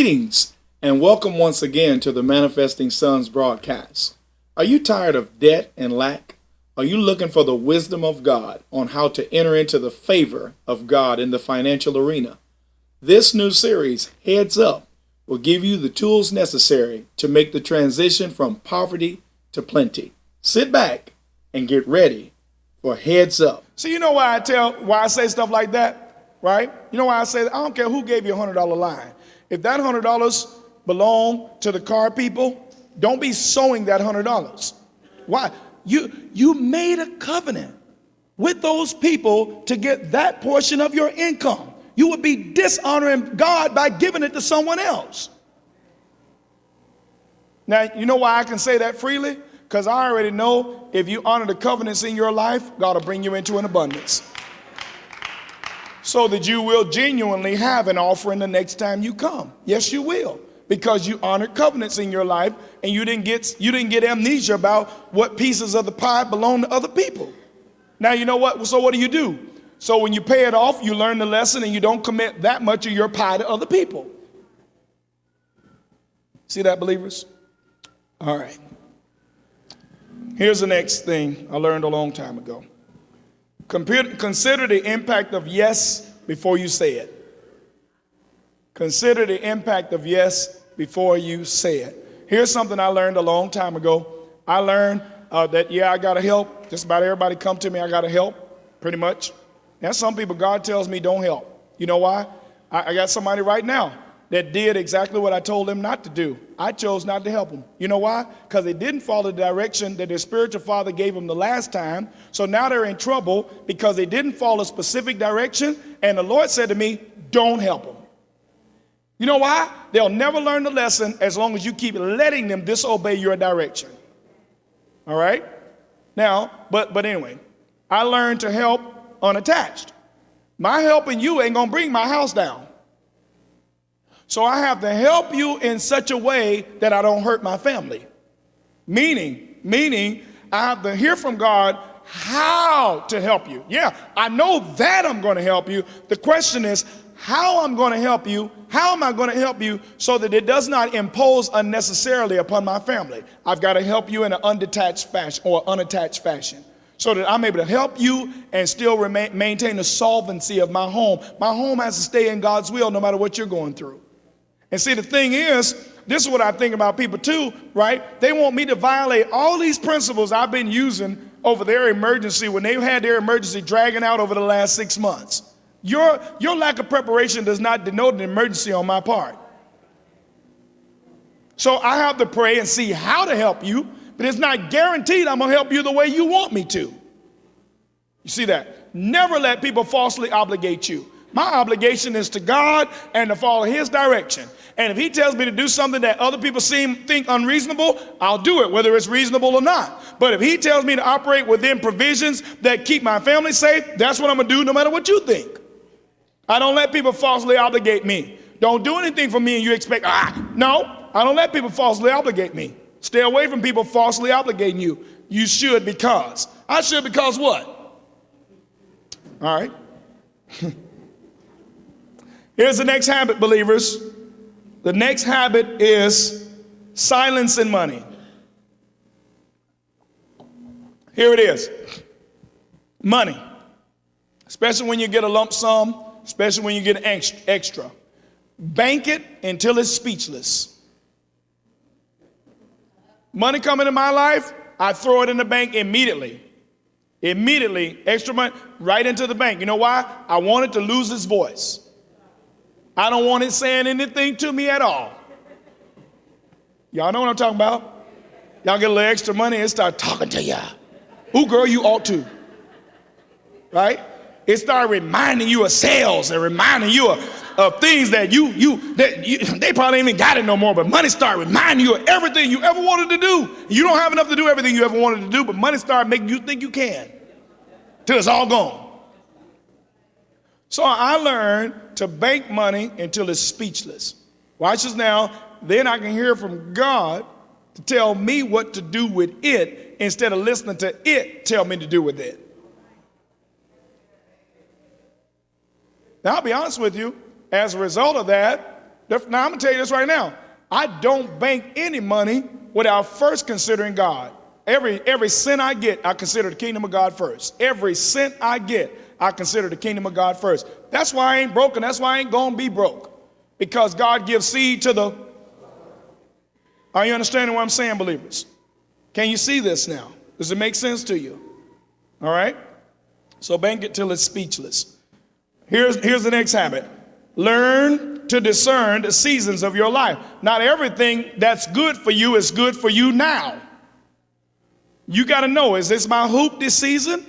Greetings and welcome once again to the Manifesting Sons broadcast. Are you tired of debt and lack? Are you looking for the wisdom of God on how to enter into the favor of God in the financial arena? This new series, Heads Up, will give you the tools necessary to make the transition from poverty to plenty. Sit back and get ready for Heads Up. So you know why I say stuff like that, right? You know why I say that? I don't care who gave you a $100 line. If that $100 belong to the car people, don't be sowing that $100. Why? You made a covenant with those people to get that portion of your income. You would be dishonoring God by giving it to someone else. Now, you know why I can say that freely? Because I already know if you honor the covenants in your life, God will bring you into an abundance. So that you will genuinely have an offering the next time you come. Yes, you will. Because you honored covenants in your life and you didn't get amnesia about what pieces of the pie belong to other people. Now, you know what? So what do? So when you pay it off, you learn the lesson and you don't commit that much of your pie to other people. See that, believers? All right. Here's the next thing I learned a long time ago. Consider the impact of yes before you say it. Consider the impact of yes before you say it. Here's something I learned a long time ago. I learned that, I got to help. Just about everybody come to me, I got to help, pretty much. Now, some people, God tells me don't help. You know why? I got somebody right now that did exactly what I told them not to do. I chose not to help them. You know why? Because they didn't follow the direction that their spiritual father gave them the last time. So now they're in trouble because they didn't follow a specific direction. And the Lord said to me, don't help them. You know why? They'll never learn the lesson as long as you keep letting them disobey your direction. All right? Now, but anyway, I learned to help unattached. My helping you ain't gonna bring my house down. So I have to help you in such a way that I don't hurt my family. Meaning I have to hear from God how to help you. Yeah, I know that I'm going to help you. The question is how I'm going to help you. How am I going to help you so that it does not impose unnecessarily upon my family? I've got to help you in an unattached fashion so that I'm able to help you and still maintain the solvency of my home. My home has to stay in God's will no matter what you're going through. And see, the thing is, this is what I think about people too, right? They want me to violate all these principles I've been using over their emergency when they've had their emergency dragging out over the last 6 months. Your lack of preparation does not denote an emergency on my part. So I have to pray and see how to help you, but it's not guaranteed I'm gonna help you the way you want me to. You see that? Never let people falsely obligate you. My obligation is to God and to follow his direction. And if he tells me to do something that other people think unreasonable, I'll do it, whether it's reasonable or not. But if he tells me to operate within provisions that keep my family safe, that's what I'm going to do no matter what you think. I don't let people falsely obligate me. Don't do anything for me and you expect, no, I don't let people falsely obligate me. Stay away from people falsely obligating you. You should because. I should because what? All right. Here's the next habit, believers. The next habit is silence and money. Here it is. Money. Especially when you get a lump sum, especially when you get an extra. Bank it until it's speechless. Money coming in my life, I throw it in the bank immediately. Immediately, extra money, right into the bank. You know why? I want it to lose its voice. I don't want it saying anything to me at all. Y'all know what I'm talking about? Y'all get a little extra money and start talking to you. Ooh, girl, you ought to. Right? It started reminding you of sales and reminding you of things that they probably ain't even got it no more, but money started reminding you of everything you ever wanted to do. You don't have enough to do everything you ever wanted to do, but money started making you think you can till it's all gone. So I learned to bank money until it's speechless. Watch this now. Then I can hear from God to tell me what to do with it instead of listening to it tell me to do with it. Now, I'll be honest with you. As a result of that, Now, I'm going to tell you this right now. I don't bank any money without first considering God. Every cent I get, I consider the kingdom of God first. Every cent I get, I consider the kingdom of God first. That's why I ain't broken. That's why I ain't going to be broke. Because God gives seed to the... Are you understanding what I'm saying, believers? Can you see this now? Does it make sense to you? All right? So bank it till it's speechless. Here's the next habit. Learn to discern the seasons of your life. Not everything that's good for you is good for you now. You got to know, is this my hoop this season?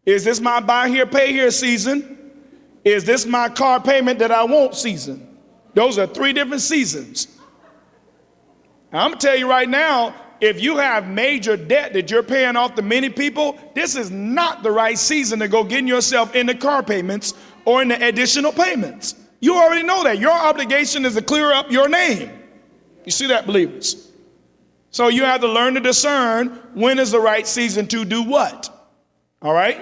Is this my buy here, pay here season? Is this my car payment that I want season? Those are 3 different seasons. I'm going to tell you right now, if you have major debt that you're paying off to many people, this is not the right season to go getting yourself into car payments or in the additional payments. You already know that. Your obligation is to clear up your name. You see that, believers? So you have to learn to discern when is the right season to do what. All right?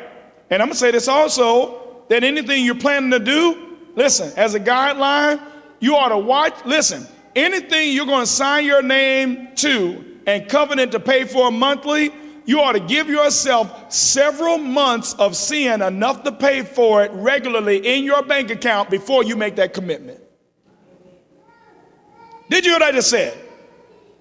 And I'm going to say this also, that anything you're planning to do, listen, as a guideline, you ought to watch, listen, anything you're going to sign your name to and covenant to pay for monthly, you ought to give yourself several months of seeing enough to pay for it regularly in your bank account before you make that commitment. Did you hear what I just said?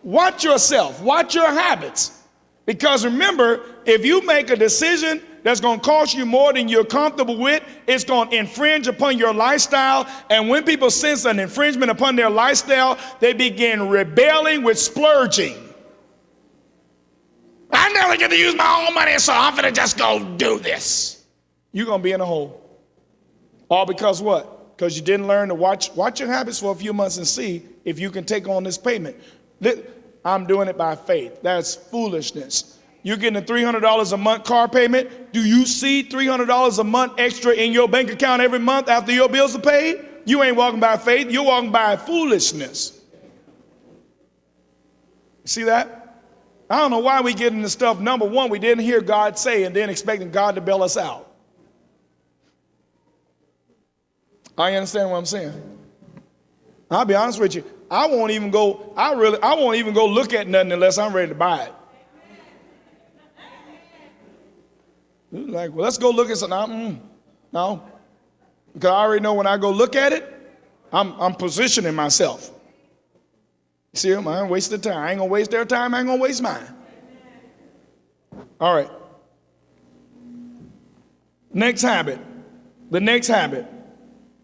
Watch yourself, watch your habits. Because remember, if you make a decision that's going to cost you more than you're comfortable with, it's going to infringe upon your lifestyle. And when people sense an infringement upon their lifestyle, they begin rebelling with splurging. I never get to use my own money, so I'm going to just go do this. You're going to be in a hole. All because what? Because you didn't learn to watch your habits for a few months and see if you can take on this payment. I'm doing it by faith. That's foolishness. You're getting a $300 a month car payment. Do you see $300 a month extra in your bank account every month after your bills are paid? You ain't walking by faith. You're walking by foolishness. See that? I don't know why we get into stuff. Number one, we didn't hear God say and then expecting God to bail us out. I understand what I'm saying. I'll be honest with you. I won't even go look at nothing unless I'm ready to buy it. Like, well, let's go look at something. No. Because I already know when I go look at it, I'm positioning myself. See, I ain't wasting time. I ain't gonna waste their time, I ain't gonna waste mine. All right. Next habit. The next habit.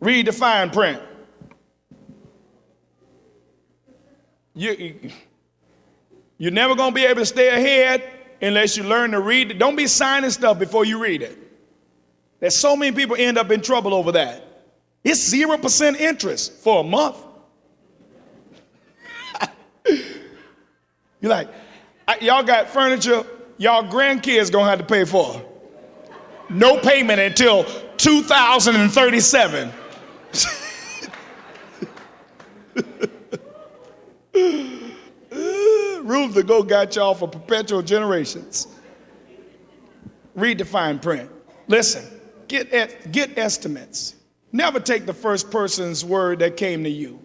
Read the fine print. You're never gonna be able to stay ahead unless you learn to read it. Don't be signing stuff before you read it. There's so many people end up in trouble over that. It's 0% interest for a month. You're like, y'all got furniture y'all grandkids gonna have to pay for. No payment until 2037. Rules to go got y'all for perpetual generations. Read the fine print. Listen, get estimates. Never take the first person's word that came to you.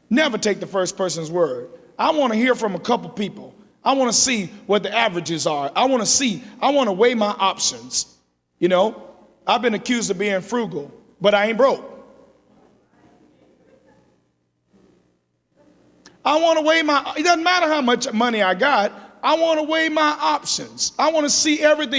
Never take the first person's word. I want to hear from a couple people. I want to see what the averages are. I want to weigh my options. You know, I've been accused of being frugal, but I ain't broke. I want to weigh it doesn't matter how much money I got. I want to weigh my options. I want to see everything.